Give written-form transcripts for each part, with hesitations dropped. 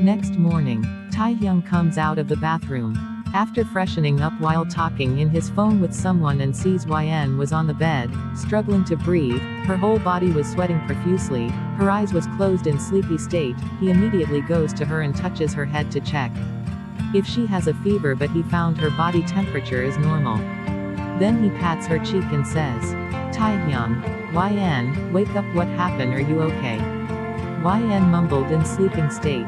Next morning, Taehyung comes out of the bathroom. After freshening up while talking in his phone with someone and sees YN was on the bed, struggling to breathe, her whole body was sweating profusely, her eyes was closed in sleepy state, he immediately goes to her and touches her head to check if she has a fever, but he found her body temperature is normal. Then he pats her cheek and says, "Taehyung, YN, wake up, what happened, are you okay?" YN mumbled in sleeping state,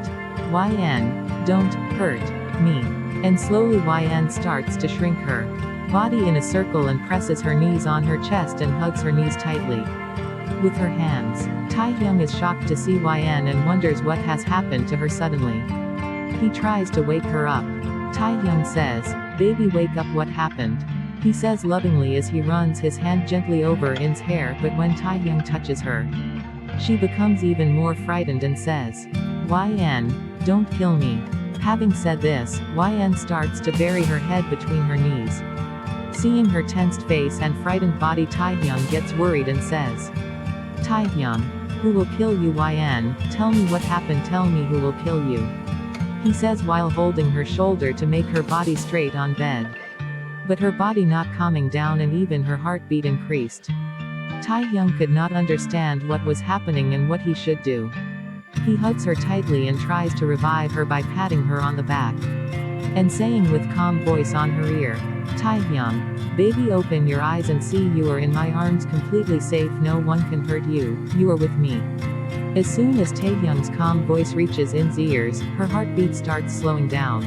"YN, don't hurt me." And slowly YN starts to shrink her body in a circle and presses her knees on her chest and hugs her knees tightly with her hands. Taehyung is shocked to see YN and wonders what has happened to her suddenly. He tries to wake her up. Taehyung says, "Baby, wake up, what happened?" He says lovingly as he runs his hand gently over In's hair, but when Taehyung touches her, she becomes even more frightened and says, "YN, don't kill me." Having said this, YN starts to bury her head between her knees. Seeing her tensed face and frightened body, Taehyung gets worried and says, "Taehyung, who will kill you? YN, tell me what happened, tell me who will kill you," he says while holding her shoulder to make her body straight on bed. But her body not calming down and even her heartbeat increased. Taehyung could not understand what was happening and what he should do. He hugs her tightly and tries to revive her by patting her on the back and saying with calm voice on her ear, "Taehyung, baby, open your eyes and see you are in my arms, completely safe, no one can hurt you, you are with me." As soon as Taehyung's calm voice reaches In's ears, her heartbeat starts slowing down.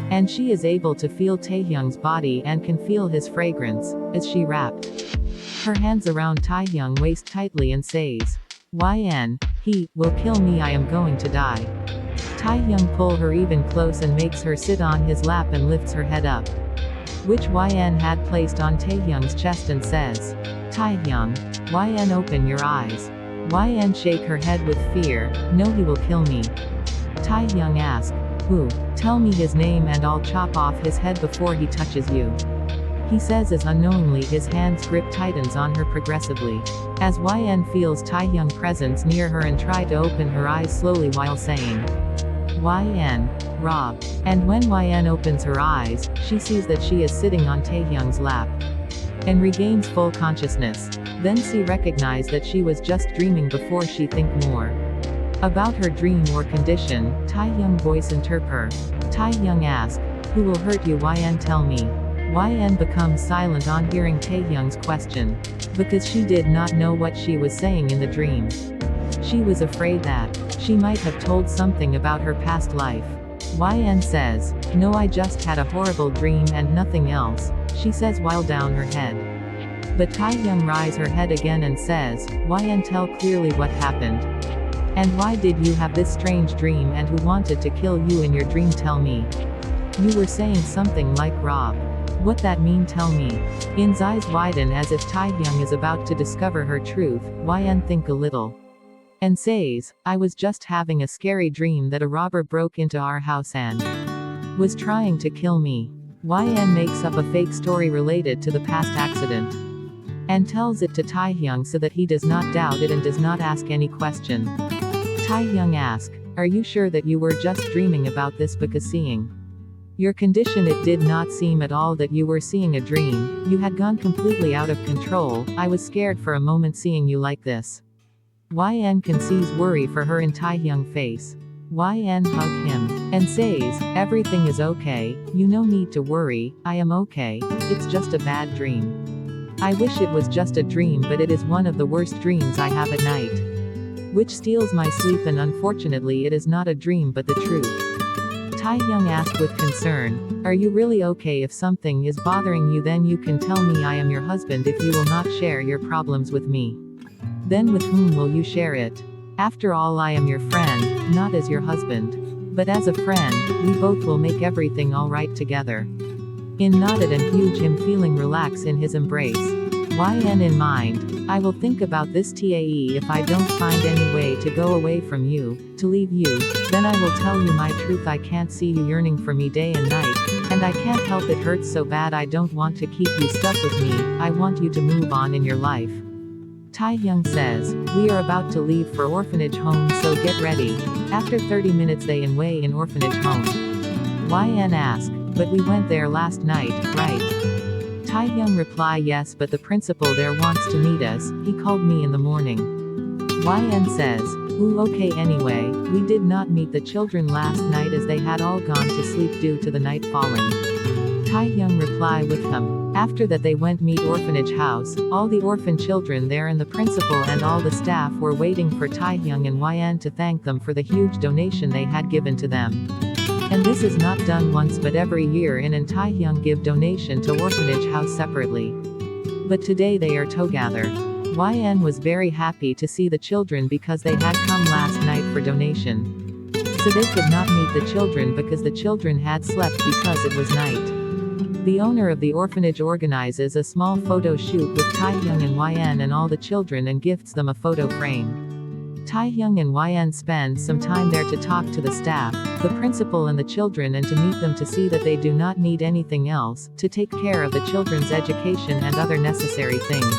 And she is able to feel Taehyung's body and can feel his fragrance, as she wrapped her hands around Taehyung's waist tightly and says, "YN, he will kill me, I am going to die." Taehyung pulls her even close and makes her sit on his lap and lifts her head up, which YN had placed on Taehyung's chest, and says, "Taehyung, YN, open your eyes." YN shake her head with fear, "No, he will kill me." Taehyung asks, "Who? Tell me his name and I'll chop off his head before he touches you," he says as unknowingly his hand's grip tightens on her progressively. As YN feels Taehyung's presence near her and try to open her eyes slowly while saying, "YN, Rob." And when YN opens her eyes, she sees that she is sitting on Taehyung's lap and regains full consciousness. Then she recognizes that she was just dreaming before she think more about her dream or condition. Taehyung voice interpret. Taehyung asks, "Who will hurt you? YN, tell me." YN becomes silent on hearing Taehyung's question, because she did not know what she was saying in the dream. She was afraid that she might have told something about her past life. YN says, "No, I just had a horrible dream and nothing else," she says while down her head. But Taehyung raises her head again and says, "YN, tell clearly what happened. And why did you have this strange dream, and who wanted to kill you in your dream? Tell me. You were saying something like Rob. What that mean? Tell me." In's eyes widen as if Taehyung is about to discover her truth. YN think a little and says, "I was just having a scary dream that a robber broke into our house and was trying to kill me." YN makes up a fake story related to the past accident and tells it to Taehyung so that he does not doubt it and does not ask any question. Taehyung asks, "Are you sure that you were just dreaming about this? Because seeing your condition, it did not seem at all that you were seeing a dream. You had gone completely out of control. I was scared for a moment seeing you like this." YN can sees worry for her in Taehyung's face. YN hug him and says, "Everything is okay, you no need to worry, I am okay, it's just a bad dream. I wish it was just a dream, but it is one of the worst dreams I have at night, which steals my sleep, and unfortunately it is not a dream but the truth." Taehyung asked with concern, "Are you really okay? If something is bothering you, then you can tell me. I am your husband. If you will not share your problems with me, then with whom will you share it? After all, I am your friend, not as your husband. But as a friend, we both will make everything alright together." In nodded and hugged him, feeling relax in his embrace. YN in mind, "I will think about this Tae. If I don't find any way to go away from you, to leave you, then I will tell you my truth. I can't see you yearning for me day and night, and I can't help it hurts so bad. I don't want to keep you stuck with me, I want you to move on in your life." Taehyung says, "We are about to leave for orphanage home, so get ready." After 30 minutes they away in orphanage home. YN ask, "But we went there last night, right?" Taehyung reply, "Yes, but the principal there wants to meet us, he called me in the morning." YN says, "Ooh, okay, anyway, we did not meet the children last night as they had all gone to sleep due to the night falling." Taehyung reply with him. After that they went meet orphanage house, all the orphan children there and the principal and all the staff were waiting for Taehyung and YN to thank them for the huge donation they had given to them. And this is not done once but every year in, and Taehyung give donation to orphanage house separately. But today they are together. YN was very happy to see the children because they had come last night for donation. So they could not meet the children because the children had slept because it was night. The owner of the orphanage organizes a small photo shoot with Taehyung and YN and all the children and gifts them a photo frame. Taehyung and YN spend some time there to talk to the staff, the principal and the children, and to meet them to see that they do not need anything else, to take care of the children's education and other necessary things.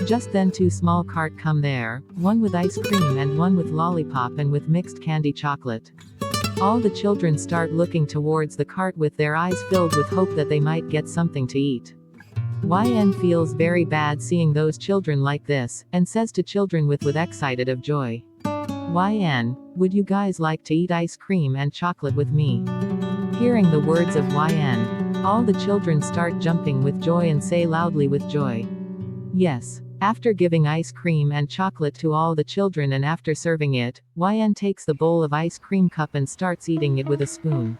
Just then two small cart come there, one with ice cream and one with lollipop and with mixed candy chocolate. All the children start looking towards the cart with their eyes filled with hope that they might get something to eat. YN feels very bad seeing those children like this, and says to children with excited of joy, "YN, would you guys like to eat ice cream and chocolate with me?" Hearing the words of YN, all the children start jumping with joy and say loudly with joy, "Yes." After giving ice cream and chocolate to all the children and after serving it, YN takes the bowl of ice cream cup and starts eating it with a spoon.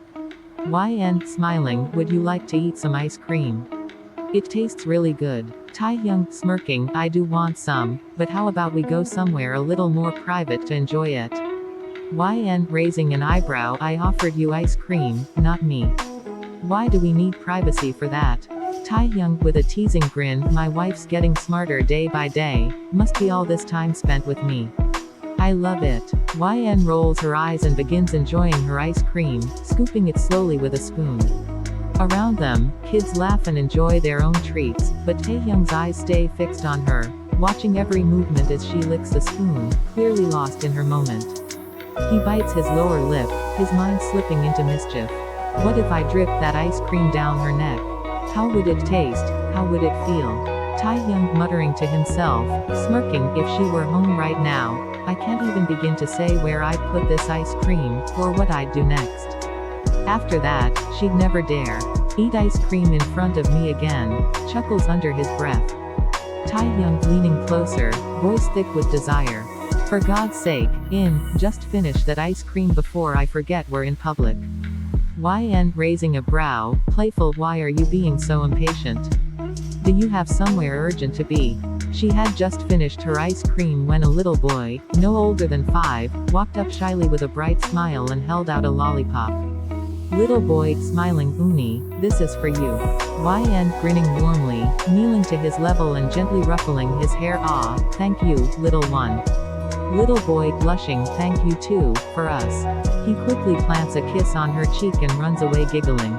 YN, smiling, "Would you like to eat some ice cream? It tastes really good." Taehyung, smirking, "I do want some, but how about we go somewhere a little more private to enjoy it?" YN, raising an eyebrow, "I offered you ice cream, not me. Why do we need privacy for that?" Taehyung, with a teasing grin, "My wife's getting smarter day by day, must be all this time spent with me. I love it." YN rolls her eyes and begins enjoying her ice cream, scooping it slowly with a spoon. Around them, kids laugh and enjoy their own treats, but Taehyung's eyes stay fixed on her, watching every movement as she licks the spoon, clearly lost in her moment. He bites his lower lip, his mind slipping into mischief. What if I dripped that ice cream down her neck? How would it taste? How would it feel? Taehyung muttering to himself, smirking, "If she were home right now, I can't even begin to say where I'd put this ice cream, or what I'd do next. After that, she'd never dare eat ice cream in front of me again," chuckles under his breath. Taehyung leaning closer, voice thick with desire. "For God's sake, just finish that ice cream before I forget we're in public." YN, raising a brow, playful, "Why are you being so impatient? Do you have somewhere urgent to be?" She had just finished her ice cream when a little boy, no older than 5, walked up shyly with a bright smile and held out a lollipop. Little boy, smiling, "Uni, this is for you." YN, grinning warmly, kneeling to his level and gently ruffling his hair, "Ah, thank you, little one." Little boy, blushing, "Thank you too, for us." He quickly plants a kiss on her cheek and runs away giggling.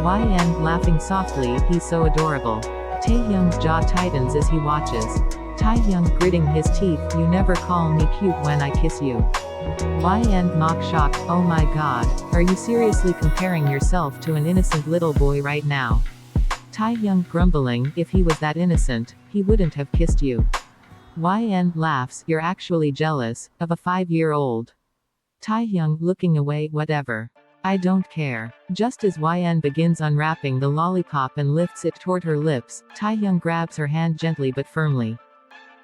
YN, laughing softly, "He's so adorable." Taehyung's jaw tightens as he watches. Taehyung, gritting his teeth, "You never call me cute when I kiss you." YN, mock shocked, "Oh my god, are you seriously comparing yourself to an innocent little boy right now?" Taehyung, grumbling, "If he was that innocent, he wouldn't have kissed you." YN, laughs, "You're actually jealous of a 5-year-old. Taehyung, looking away, "Whatever. I don't care." Just as YN begins unwrapping the lollipop and lifts it toward her lips, Taehyung grabs her hand gently but firmly.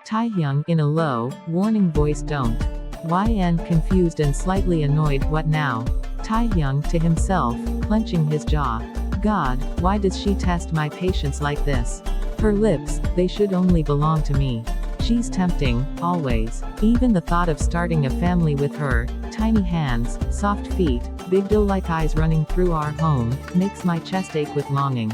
Taehyung, in a low, warning voice, "Don't." YN, confused and slightly annoyed, "What now?" Taehyung, to himself, clenching his jaw. "God, why does she test my patience like this? Her lips, they should only belong to me. She's tempting, always. Even the thought of starting a family with her, tiny hands, soft feet, big doe-like eyes running through our home, makes my chest ache with longing.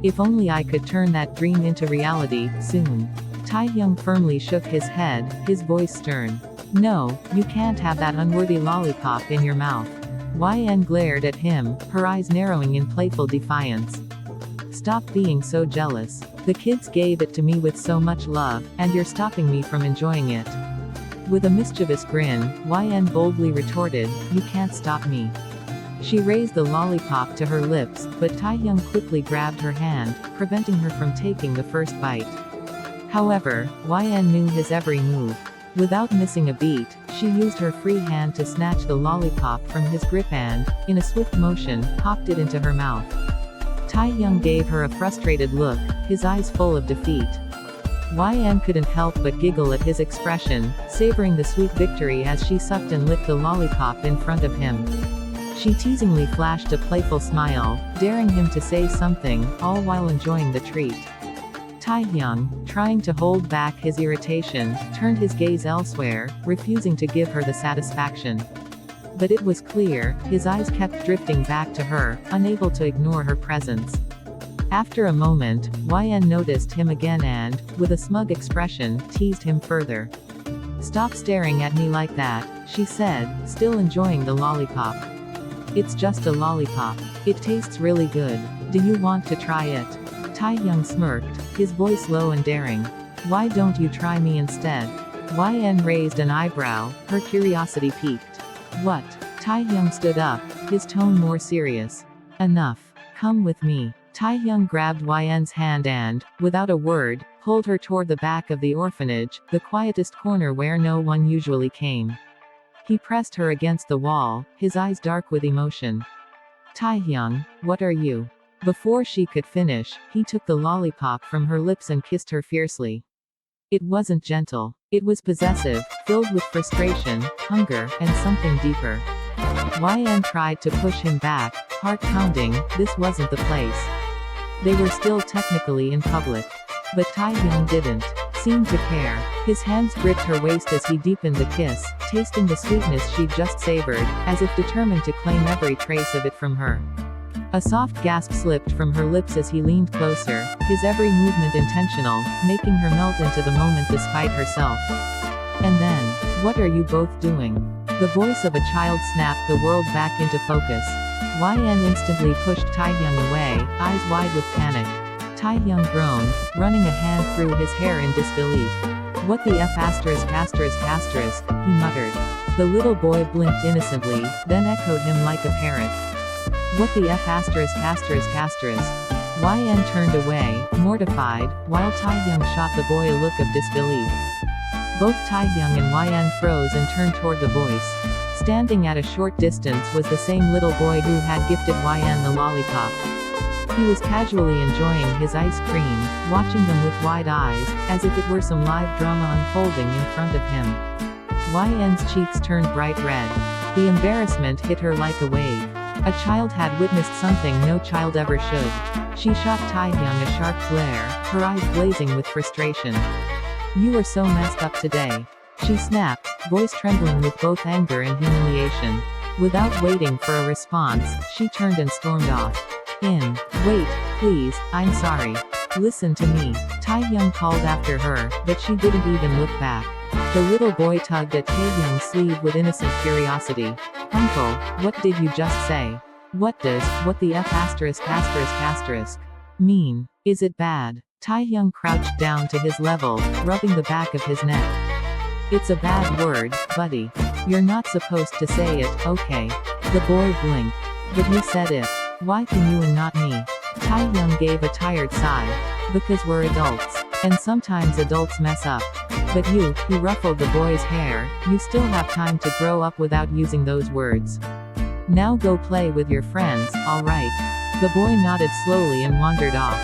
If only I could turn that dream into reality, soon." Taehyung firmly shook his head, his voice stern. "No, you can't have that unworthy lollipop in your mouth." YN glared at him, her eyes narrowing in playful defiance. Stop being so jealous. The kids gave it to me with so much love, and you're stopping me from enjoying it. With a mischievous grin, YN boldly retorted, you can't stop me. She raised the lollipop to her lips, but Taehyung quickly grabbed her hand, preventing her from taking the first bite. However, YN knew his every move. Without missing a beat, she used her free hand to snatch the lollipop from his grip and, in a swift motion, popped it into her mouth. Taehyung gave her a frustrated look, his eyes full of defeat. YN couldn't help but giggle at his expression, savoring the sweet victory as she sucked and licked the lollipop in front of him. She teasingly flashed a playful smile, daring him to say something, all while enjoying the treat. Taehyung, trying to hold back his irritation, turned his gaze elsewhere, refusing to give her the satisfaction. But it was clear, his eyes kept drifting back to her, unable to ignore her presence. After a moment, YN noticed him again and, with a smug expression, teased him further. Stop staring at me like that, she said, still enjoying the lollipop. It's just a lollipop. It tastes really good. Do you want to try it? Taehyung smirked, his voice low and daring. Why don't you try me instead? YN raised an eyebrow, her curiosity piqued. What? Taehyung stood up, his tone more serious. Enough. Come with me. Taehyung grabbed YN's hand and, without a word, pulled her toward the back of the orphanage, the quietest corner where no one usually came. He pressed her against the wall, his eyes dark with emotion. Taehyung, what are you? Before she could finish, he took the lollipop from her lips and kissed her fiercely. It wasn't gentle. It was possessive, filled with frustration, hunger, and something deeper. YN tried to push him back, heart pounding, this wasn't the place. They were still technically in public. But Taehyung didn't seem to care. His hands gripped her waist as he deepened the kiss, tasting the sweetness she'd just savored, as if determined to claim every trace of it from her. A soft gasp slipped from her lips as he leaned closer, his every movement intentional, making her melt into the moment despite herself. And then, what are you both doing? The voice of a child snapped the world back into focus. YN instantly pushed Taehyung away, eyes wide with panic. Taehyung groaned, running a hand through his hair in disbelief. What the F***, he muttered. The little boy blinked innocently, then echoed him like a parrot. What the F***? YN turned away, mortified, while Taehyung shot the boy a look of disbelief. Both Taehyung and YN froze and turned toward the voice. Standing at a short distance was the same little boy who had gifted YN the lollipop. He was casually enjoying his ice cream, watching them with wide eyes, as if it were some live drama unfolding in front of him. YN's cheeks turned bright red. The embarrassment hit her like a wave. A child had witnessed something no child ever should. She shot Taehyung a sharp glare, her eyes blazing with frustration. You are so messed up today. She snapped, voice trembling with both anger and humiliation. Without waiting for a response, she turned and stormed off. Wait, please, I'm sorry. Listen to me. Taehyung called after her, but she didn't even look back. The little boy tugged at Taehyung's sleeve with innocent curiosity. Uncle, what did you just say? What the F*** mean? Is it bad? Taehyung crouched down to his level, rubbing the back of his neck. It's a bad word, buddy. You're not supposed to say it, okay? The boy blinked. But he said it. Why can you and not me? Taehyung gave a tired sigh. Because we're adults. And sometimes adults mess up. But you, he ruffled the boy's hair, you still have time to grow up without using those words. Now go play with your friends, alright? The boy nodded slowly and wandered off.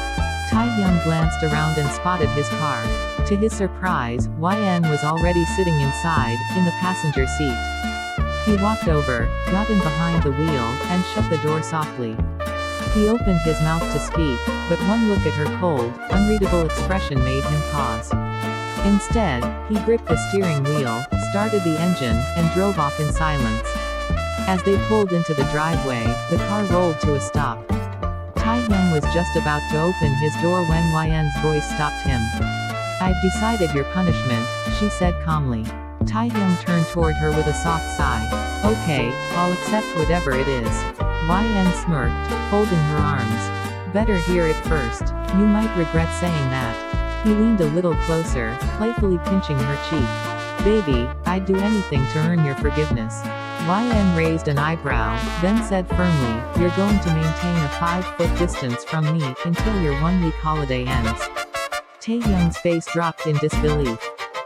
Taehyung glanced around and spotted his car. To his surprise, YN was already sitting inside, in the passenger seat. He walked over, got in behind the wheel, and shut the door softly. He opened his mouth to speak, but one look at her cold, unreadable expression made him pause. Instead, he gripped the steering wheel, started the engine, and drove off in silence. As they pulled into the driveway, the car rolled to a stop. Taehyung was just about to open his door when YN's voice stopped him. I've decided your punishment, she said calmly. Taehyung turned toward her with a soft sigh. Okay, I'll accept whatever it is. YN smirked, folding her arms. Better hear it first. You might regret saying that. He leaned a little closer, playfully pinching her cheek. Baby, I'd do anything to earn your forgiveness. YN raised an eyebrow, then said firmly, you're going to maintain a 5-foot distance from me until your 1-week holiday ends. Taehyung's face dropped in disbelief.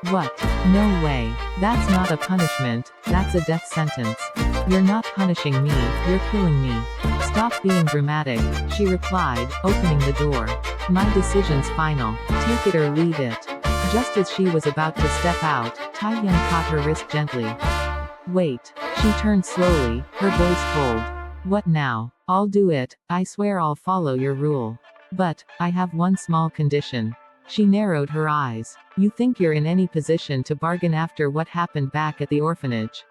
What? No way. That's not a punishment, that's a death sentence. You're not punishing me, you're killing me. Stop being dramatic, she replied, opening the door. My decision's final. Take it or leave it. Just as she was about to step out, Taehyung caught her wrist gently. Wait. She turned slowly, her voice cold. What now? I'll do it, I swear I'll follow your rule. But, I have one small condition. She narrowed her eyes. You think you're in any position to bargain after what happened back at the orphanage?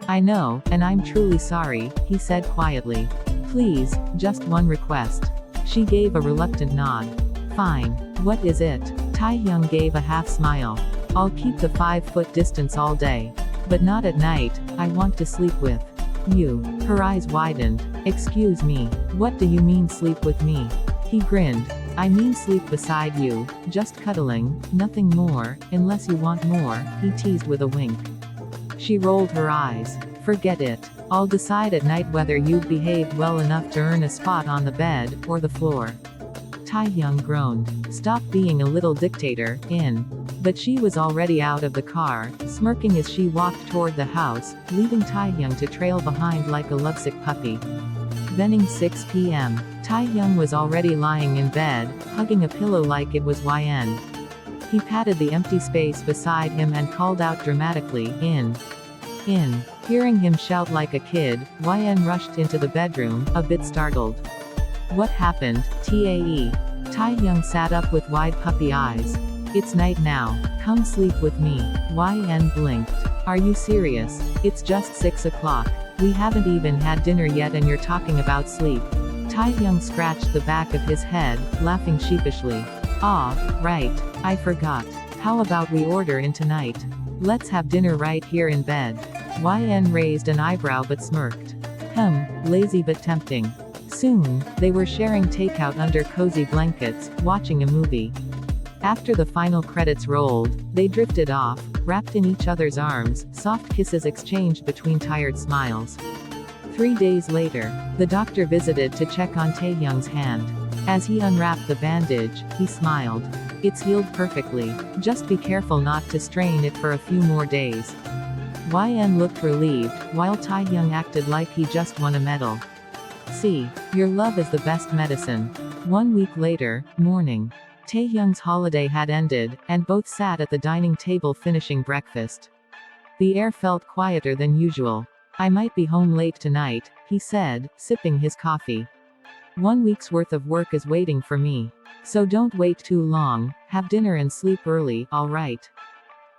I know, and I'm truly sorry, he said quietly. Please, just one request. She gave a reluctant nod. Fine. What is it? Taehyung gave a half smile. I'll keep the 5-foot distance all day. But not at night, I want to sleep with you. Her eyes widened. Excuse me. What do you mean sleep with me? He grinned. I mean sleep beside you, just cuddling, nothing more, unless you want more, he teased with a wink. She rolled her eyes. Forget it. I'll decide at night whether you've behaved well enough to earn a spot on the bed, or the floor. Taehyung groaned. Stop being a little dictator, in. But she was already out of the car, smirking as she walked toward the house, leaving Taehyung to trail behind like a lovesick puppy. Then 6 p.m. Taehyung was already lying in bed, hugging a pillow like it was YN. He patted the empty space beside him and called out dramatically, in. Hearing him shout like a kid, YN rushed into the bedroom, a bit startled. What happened, Tae? Taehyung sat up with wide puppy eyes. It's night now. Come sleep with me. YN blinked. Are you serious? It's just 6 o'clock. We haven't even had dinner yet and you're talking about sleep. Taehyung scratched the back of his head, laughing sheepishly. Ah, right. I forgot. How about we order in tonight? Let's have dinner right here in bed. YN raised an eyebrow but smirked. Lazy but tempting. Soon, they were sharing takeout under cozy blankets, watching a movie. After the final credits rolled, they drifted off, wrapped in each other's arms, soft kisses exchanged between tired smiles. 3 days later, the doctor visited to check on Taehyung's hand. As he unwrapped the bandage, he smiled. It's healed perfectly, just be careful not to strain it for a few more days. YN looked relieved, while Taehyung acted like he just won a medal. See, your love is the best medicine. 1 week later, morning. Taehyung's holiday had ended, and both sat at the dining table finishing breakfast. The air felt quieter than usual. I might be home late tonight, he said, sipping his coffee. 1 week's worth of work is waiting for me. So don't wait too long, have dinner and sleep early, alright?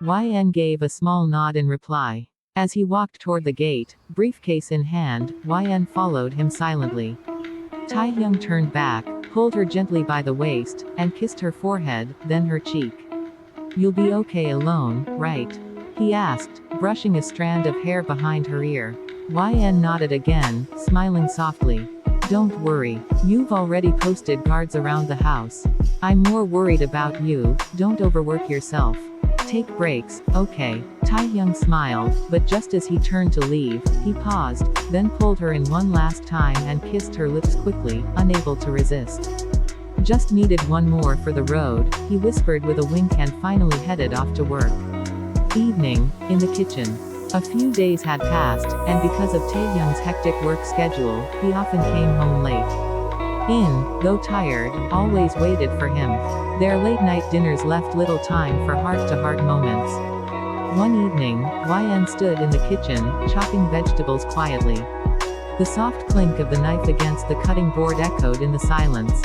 YN gave a small nod in reply. As he walked toward the gate, briefcase in hand, YN followed him silently. Taehyung turned back, pulled her gently by the waist, and kissed her forehead, then her cheek. You'll be okay alone, right? He asked, brushing a strand of hair behind her ear. YN nodded again, smiling softly. Don't worry, you've already posted guards around the house. I'm more worried about you, don't overwork yourself. Take breaks, okay. Taehyung smiled, but just as he turned to leave, he paused, then pulled her in one last time and kissed her lips quickly, unable to resist. Just needed one more for the road, he whispered with a wink and finally headed off to work. Evening, in the kitchen. A few days had passed, and because of Taehyung's hectic work schedule, he often came home late. Though tired, always waited for him. Their late-night dinners left little time for heart-to-heart moments. One evening, YN stood in the kitchen, chopping vegetables quietly. The soft clink of the knife against the cutting board echoed in the silence.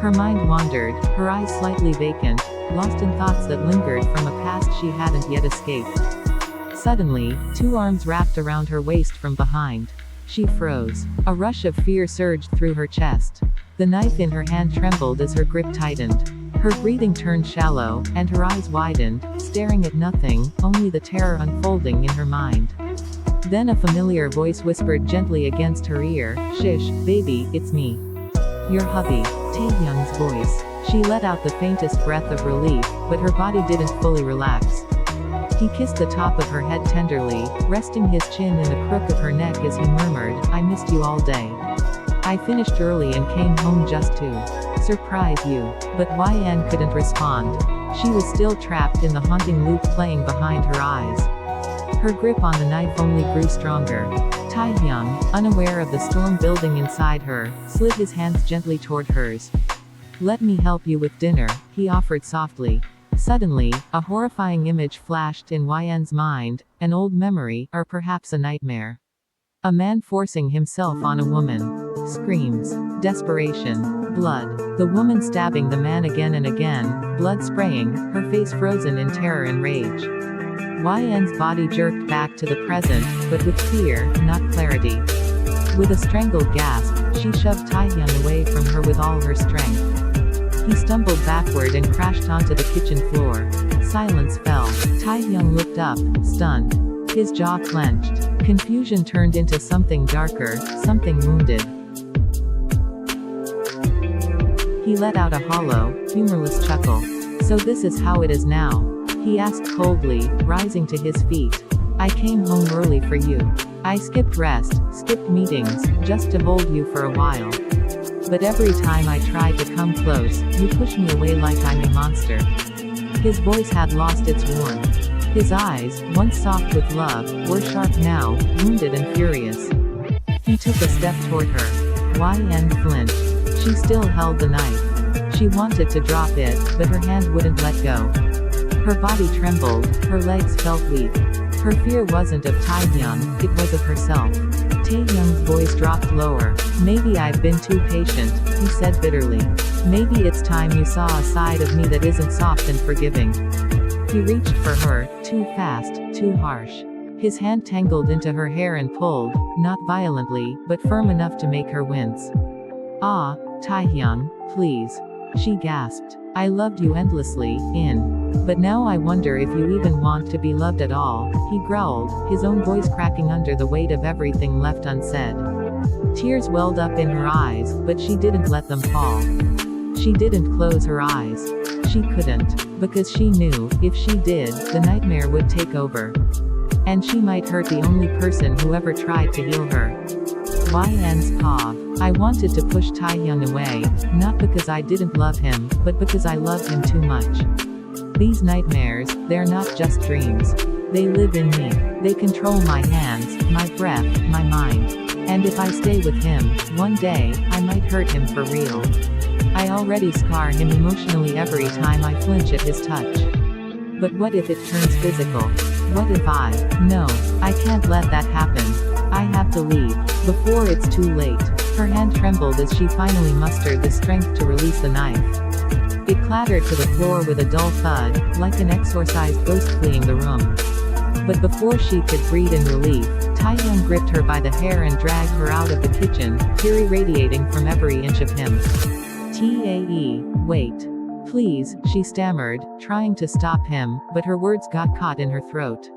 Her mind wandered, her eyes slightly vacant, lost in thoughts that lingered from a past she hadn't yet escaped. Suddenly, 2 arms wrapped around her waist from behind. She froze. A rush of fear surged through her chest. The knife in her hand trembled as her grip tightened. Her breathing turned shallow, and her eyes widened, staring at nothing, only the terror unfolding in her mind. Then a familiar voice whispered gently against her ear, "Shish, baby, it's me." Your hubby. Taehyung's voice. She let out the faintest breath of relief, but her body didn't fully relax. He kissed the top of her head tenderly, resting his chin in the crook of her neck as he murmured, I missed you all day. I finished early and came home just to surprise you. But YN couldn't respond. She was still trapped in the haunting loop playing behind her eyes. Her grip on the knife only grew stronger. Taehyung, unaware of the storm building inside her, slid his hands gently toward hers. Let me help you with dinner, he offered softly. Suddenly, a horrifying image flashed in YN's mind, an old memory, or perhaps a nightmare. A man forcing himself on a woman. Screams. Desperation. Blood. The woman stabbing the man again and again, blood spraying, her face frozen in terror and rage. YN's body jerked back to the present, but with fear, not clarity. With a strangled gasp, she shoved Taehyung away from her with all her strength. He stumbled backward and crashed onto the kitchen floor. Silence fell. Taehyung looked up, stunned. His jaw clenched. Confusion turned into something darker, something wounded. He let out a hollow, humorless chuckle. So this is how it is now? He asked coldly, rising to his feet. I came home early for you. I skipped rest, skipped meetings, just to hold you for a while. But every time I tried to come close, you push me away like I'm a monster. His voice had lost its warmth. His eyes, once soft with love, were sharp now, wounded and furious. He took a step toward her. YN flinched. She still held the knife. She wanted to drop it, but her hand wouldn't let go. Her body trembled, her legs felt weak. Her fear wasn't of Taehyung, it was of herself. Taehyung's voice dropped lower. Maybe I've been too patient, he said bitterly. Maybe it's time you saw a side of me that isn't soft and forgiving. He reached for her, too fast, too harsh. His hand tangled into her hair and pulled, not violently, but firm enough to make her wince. Ah, Taehyung, please. She gasped. I loved you endlessly, but now I wonder if you even want to be loved at all, he growled, his own voice cracking under the weight of everything left unsaid. Tears welled up in her eyes, but she didn't let them fall. She didn't close her eyes. She couldn't, because she knew, if she did, the nightmare would take over. And she might hurt the only person who ever tried to heal her. YN's paw. I wanted to push Taehyung away, not because I didn't love him, but because I loved him too much. These nightmares, they're not just dreams. They live in me. They control my hands, my breath, my mind. And if I stay with him, one day, I might hurt him for real. I already scar him emotionally every time I flinch at his touch. But what if it turns physical? What if No, I can't let that happen. I have to leave, before it's too late. Her hand trembled as she finally mustered the strength to release the knife. It clattered to the floor with a dull thud, like an exorcised ghost fleeing the room. But before she could breathe in relief, Taehyung gripped her by the hair and dragged her out of the kitchen, fury radiating from every inch of him. Wait. Please, she stammered, trying to stop him, but her words got caught in her throat.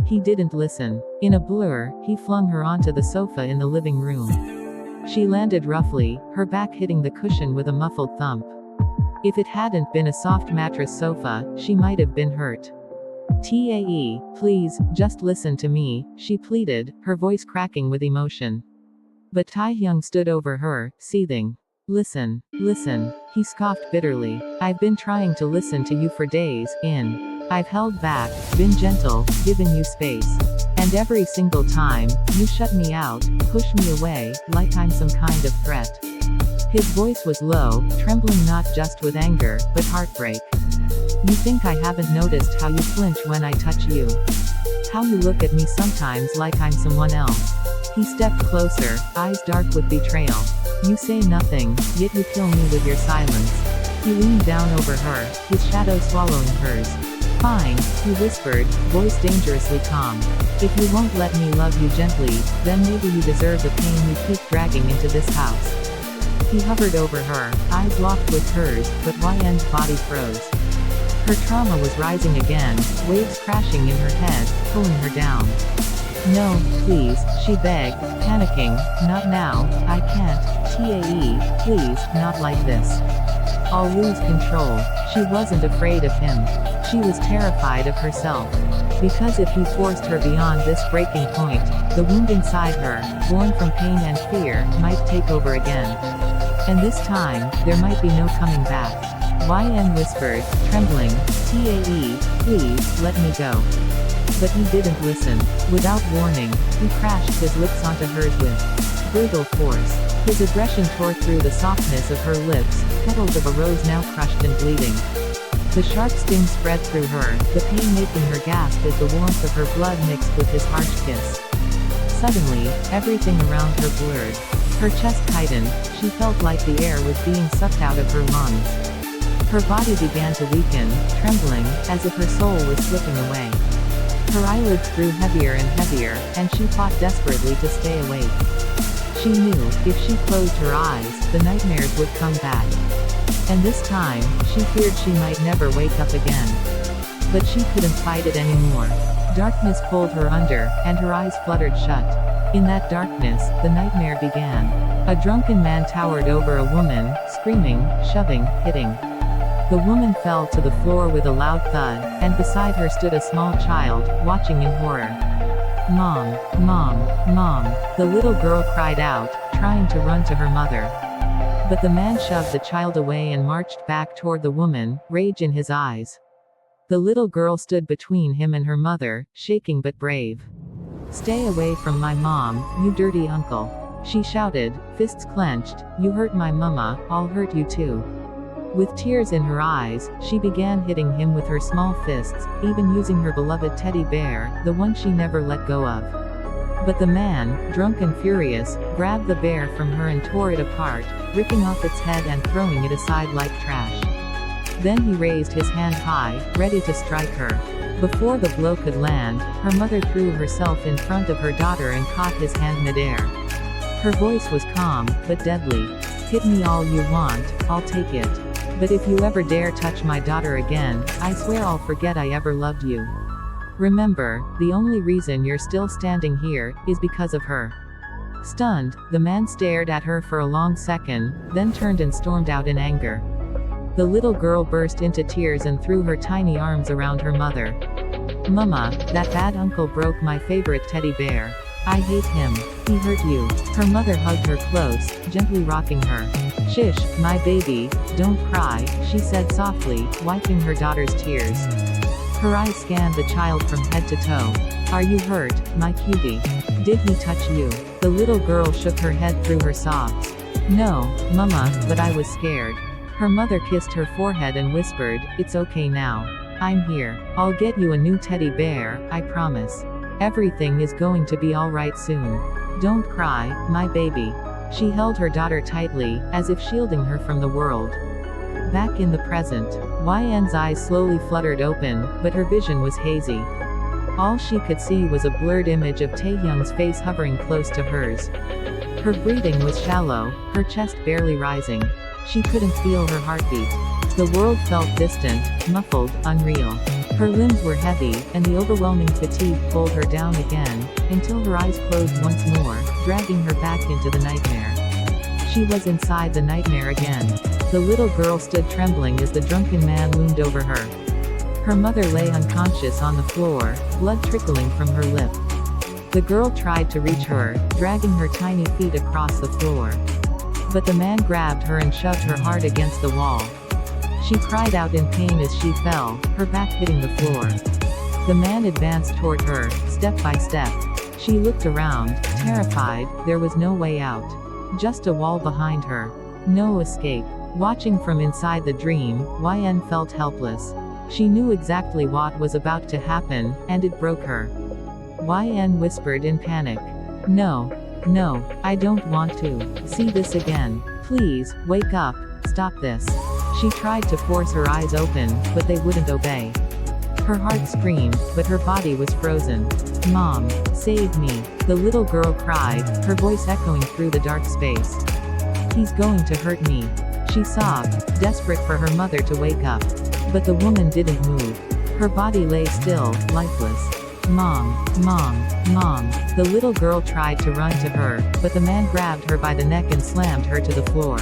He didn't listen. In a blur, he flung her onto the sofa in the living room. She landed roughly, her back hitting the cushion with a muffled thump. If it hadn't been a soft mattress sofa, she might have been hurt. Please, just listen to me, she pleaded, her voice cracking with emotion. But Taehyung stood over her, seething. Listen, he scoffed bitterly. I've been trying to listen to you for days, I've held back, been gentle, given you space. And every single time, you shut me out, push me away, like I'm some kind of threat. His voice was low, trembling not just with anger, but heartbreak. You think I haven't noticed how you flinch when I touch you? How you look at me sometimes like I'm someone else? He stepped closer, eyes dark with betrayal. You say nothing, yet you kill me with your silence. He leaned down over her, his shadow swallowing hers. Fine, he whispered, voice dangerously calm. If you won't let me love you gently, then maybe you deserve the pain you keep dragging into this house. He hovered over her, eyes locked with hers, but YN's body froze. Her trauma was rising again, waves crashing in her head, pulling her down. No, please, she begged, panicking. Not now, I can't. Tae, please, not like this. I'll lose control. She wasn't afraid of him. She was terrified of herself. Because if he forced her beyond this breaking point, the wound inside her, born from pain and fear, might take over again. And this time, there might be no coming back. YN whispered, trembling, Tae, please, let me go. But he didn't listen. Without warning, he crashed his lips onto hers with brutal force. His aggression tore through the softness of her lips, petals of a rose now crushed and bleeding. The sharp sting spread through her, the pain making her gasp as the warmth of her blood mixed with his harsh kiss. Suddenly, everything around her blurred. Her chest tightened, she felt like the air was being sucked out of her lungs. Her body began to weaken, trembling, as if her soul was slipping away. Her eyelids grew heavier and heavier, and she fought desperately to stay awake. She knew, if she closed her eyes, the nightmares would come back. And this time, she feared she might never wake up again. But she couldn't fight it anymore. Darkness pulled her under, and her eyes fluttered shut. In that darkness, the nightmare began. A drunken man towered over a woman, screaming, shoving, hitting. The woman fell to the floor with a loud thud, and beside her stood a small child, watching in horror. Mom, Mom, Mom, the little girl cried out, trying to run to her mother. But the man shoved the child away and marched back toward the woman, rage in his eyes. The little girl stood between him and her mother, shaking but brave. Stay away from my mom, you dirty uncle. She shouted, fists clenched, you hurt my mama, I'll hurt you too. With tears in her eyes, she began hitting him with her small fists, even using her beloved teddy bear, the one she never let go of. But the man, drunk and furious, grabbed the bear from her and tore it apart, ripping off its head and throwing it aside like trash. Then he raised his hand high, ready to strike her. Before the blow could land, her mother threw herself in front of her daughter and caught his hand midair. Her voice was calm, but deadly. Hit me all you want, I'll take it. But if you ever dare touch my daughter again, I swear I'll forget I ever loved you. Remember, the only reason you're still standing here, is because of her. Stunned, the man stared at her for a long second, then turned and stormed out in anger. The little girl burst into tears and threw her tiny arms around her mother. Mama, that bad uncle broke my favorite teddy bear. I hate him. He hurt you. Her mother hugged her close, gently rocking her. Shish, my baby, don't cry, she said softly, wiping her daughter's tears. Her eyes scanned the child from head to toe. Are you hurt, my cutie? Did he touch you? The little girl shook her head through her sobs. No, Mama, but I was scared. Her mother kissed her forehead and whispered, it's okay now. I'm here. I'll get you a new teddy bear, I promise. Everything is going to be alright soon. Don't cry, my baby. She held her daughter tightly, as if shielding her from the world. Back in the present, YN's eyes slowly fluttered open, but her vision was hazy. All she could see was a blurred image of Taehyung's face hovering close to hers. Her breathing was shallow, her chest barely rising. She couldn't feel her heartbeat. The world felt distant, muffled, unreal. Her limbs were heavy, and the overwhelming fatigue pulled her down again, until her eyes closed once more, dragging her back into the nightmare. She was inside the nightmare again. The little girl stood trembling as the drunken man loomed over her. Her mother lay unconscious on the floor, blood trickling from her lip. The girl tried to reach her, dragging her tiny feet across the floor. But the man grabbed her and shoved her hard against the wall. She cried out in pain as she fell, her back hitting the floor. The man advanced toward her, step by step. She looked around, terrified, there was no way out. Just a wall behind her. No escape. Watching from inside the dream, YN felt helpless. She knew exactly what was about to happen, and it broke her. YN whispered in panic. No. No, I don't want to see this again. Please, wake up, stop this. She tried to force her eyes open, but they wouldn't obey. Her heart screamed, but her body was frozen. Mom, save me, the little girl cried, her voice echoing through the dark space. He's going to hurt me. She sobbed, desperate for her mother to wake up. But the woman didn't move. Her body lay still, lifeless. Mom, mom, mom. The little girl tried to run to her, but the man grabbed her by the neck and slammed her to the floor.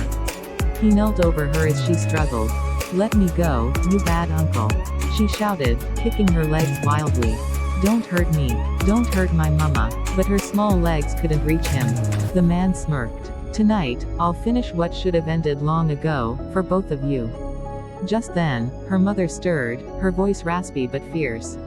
He knelt over her as she struggled. "Let me go, you bad uncle," she shouted, kicking her legs wildly. "Don't hurt me. Don't hurt my mama." But her small legs couldn't reach him. The man smirked. "Tonight, I'll finish what should have ended long ago, for both of you." Just then, her mother stirred, her voice raspy but fierce.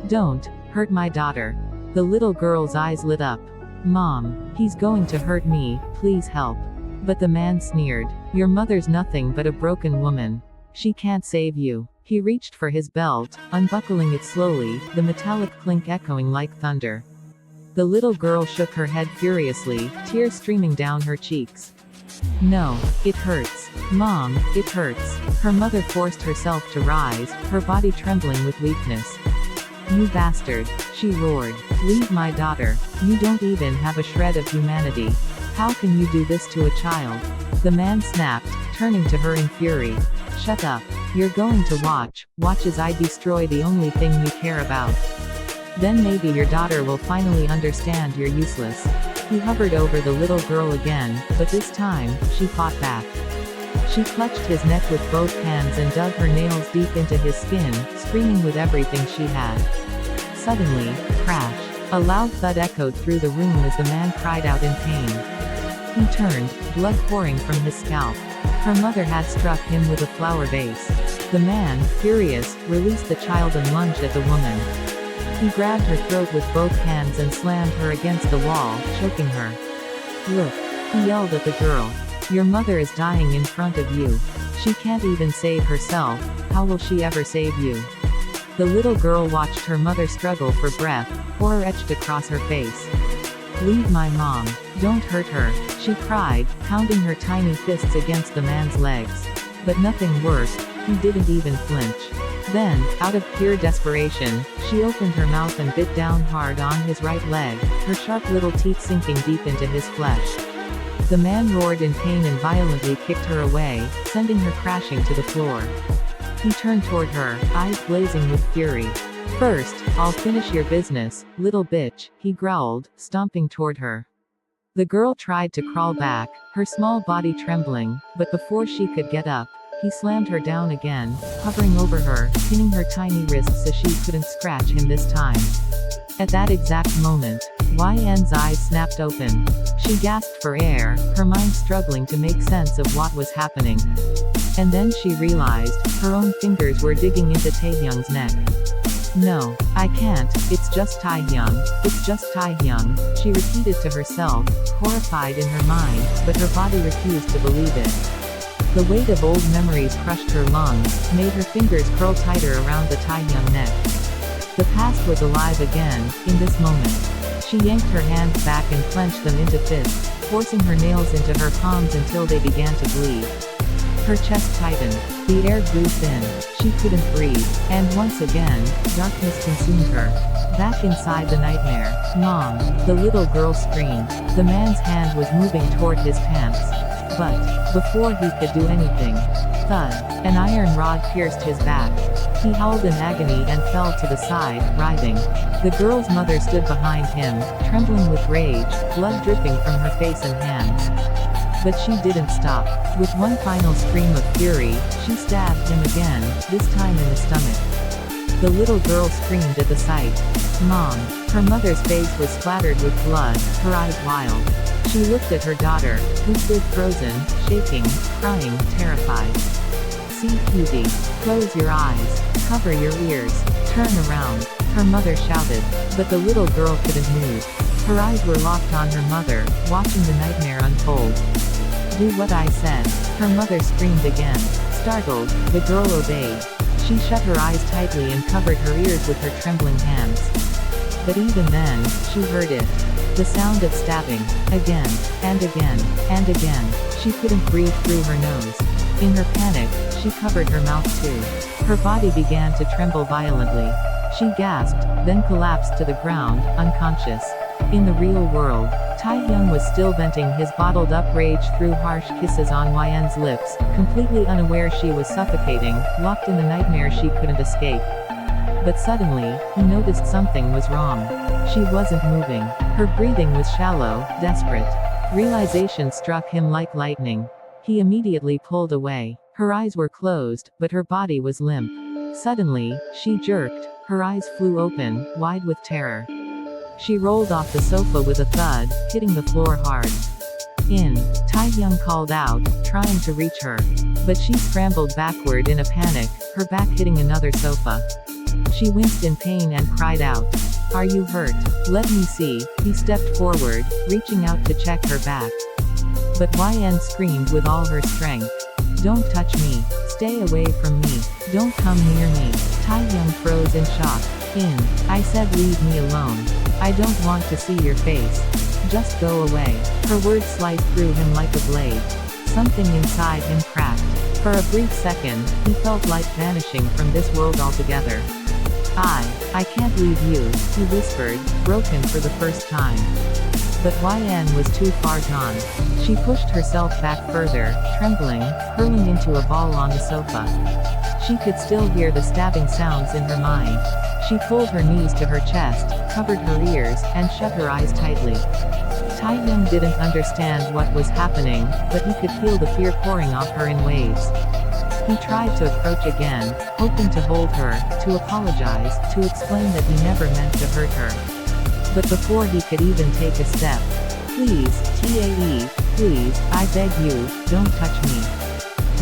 "Don't hurt my daughter." The little girl's eyes lit up. "Mom, he's going to hurt me, please help." But the man sneered. "Your mother's nothing but a broken woman. She can't save you." He reached for his belt, unbuckling it slowly, the metallic clink echoing like thunder. The little girl shook her head furiously, tears streaming down her cheeks. "No, it hurts. Mom, it hurts." Her mother forced herself to rise, her body trembling with weakness. "You bastard," she roared. "Leave my daughter. You don't even have a shred of humanity. How can you do this to a child?" The man snapped, turning to her in fury. "Shut up. You're going to watch as I destroy the only thing you care about. Then maybe your daughter will finally understand you're useless." He hovered over the little girl again, but this time, she fought back. She clutched his neck with both hands and dug her nails deep into his skin, screaming with everything she had. Suddenly, crash. A loud thud echoed through the room as the man cried out in pain. He turned, blood pouring from his scalp. Her mother had struck him with a flower vase. The man, furious, released the child and lunged at the woman. He grabbed her throat with both hands and slammed her against the wall, choking her. "Look," he yelled at the girl. "Your mother is dying in front of you. She can't even save herself, how will she ever save you?" The little girl watched her mother struggle for breath, horror etched across her face. "Leave my mom. Don't hurt her," she cried, pounding her tiny fists against the man's legs. But nothing worked, he didn't even flinch. Then, out of pure desperation, she opened her mouth and bit down hard on his right leg, her sharp little teeth sinking deep into his flesh. The man roared in pain and violently kicked her away, sending her crashing to the floor. He turned toward her, eyes blazing with fury. "First, I'll finish your business, little bitch," he growled, stomping toward her. The girl tried to crawl back, her small body trembling, but before she could get up, he slammed her down again, hovering over her, pinning her tiny wrists so she couldn't scratch him this time. At that exact moment, Yen's eyes snapped open. She gasped for air, her mind struggling to make sense of what was happening. And then she realized, her own fingers were digging into Taehyung's neck. "No, I can't, it's just Taehyung, it's just Taehyung," she repeated to herself, horrified in her mind, but her body refused to believe it. The weight of old memories crushed her lungs, made her fingers curl tighter around the Taehyung neck. The past was alive again, in this moment. She yanked her hands back and clenched them into fists, forcing her nails into her palms until they began to bleed. Her chest tightened. The air grew thin. She couldn't breathe. And once again, darkness consumed her. Back inside the nightmare. "Mom!" the little girl screamed. The man's hand was moving toward his pants. But, before he could do anything, thud, an iron rod pierced his back. He howled in agony and fell to the side, writhing. The girl's mother stood behind him, trembling with rage, blood dripping from her face and hands. But she didn't stop. With one final scream of fury, she stabbed him again, this time in the stomach. The little girl screamed at the sight. "Mom!" Her mother's face was splattered with blood, her eyes wild. She looked at her daughter, who stood frozen, shaking, crying, terrified. "See, Cutie. Close your eyes. Cover your ears. Turn around," her mother shouted. But the little girl couldn't move. Her eyes were locked on her mother, watching the nightmare unfold. "Do what I said," her mother screamed again. Startled, the girl obeyed. She shut her eyes tightly and covered her ears with her trembling hands. But even then, she heard it. The sound of stabbing. Again, and again, and again. She couldn't breathe through her nose. In her panic, she covered her mouth too. Her body began to tremble violently. She gasped, then collapsed to the ground, unconscious. In the real world, Taehyung was still venting his bottled-up rage through harsh kisses on Yen's lips, completely unaware she was suffocating, locked in the nightmare she couldn't escape. But suddenly, he noticed something was wrong. She wasn't moving. Her breathing was shallow, desperate. Realization struck him like lightning. He immediately pulled away. Her eyes were closed, but her body was limp. Suddenly, she jerked. Her eyes flew open, wide with terror. She rolled off the sofa with a thud, hitting the floor hard. Taehyung called out, trying to reach her. But she scrambled backward in a panic, her back hitting another sofa. She winced in pain and cried out. "Are you hurt? Let me see." He stepped forward, reaching out to check her back. But YN screamed with all her strength. "Don't touch me. Stay away from me. Don't come near me." Taehyung froze in shock. I said leave me alone. I don't want to see your face. Just go away." Her words sliced through him like a blade. Something inside him cracked. For a brief second, he felt like vanishing from this world altogether. I can't leave you," he whispered, broken for the first time. But YN was too far gone. She pushed herself back further, trembling, hurling into a ball on the sofa. She could still hear the stabbing sounds in her mind. She pulled her knees to her chest, covered her ears, and shut her eyes tightly. Taehyung didn't understand what was happening, but he could feel the fear pouring off her in waves. He tried to approach again, hoping to hold her, to apologize, to explain that he never meant to hurt her. But before he could even take a step, "Please, Tae, please, I beg you, don't touch me."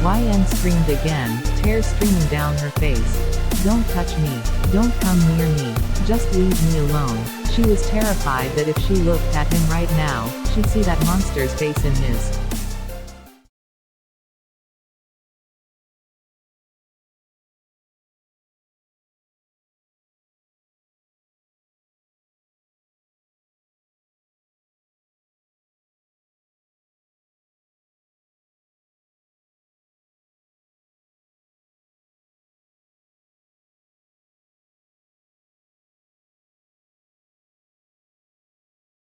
YN screamed again, tears streaming down her face. "Don't touch me. Don't come near me. Just leave me alone." She was terrified that if she looked at him right now, she'd see that monster's face in his.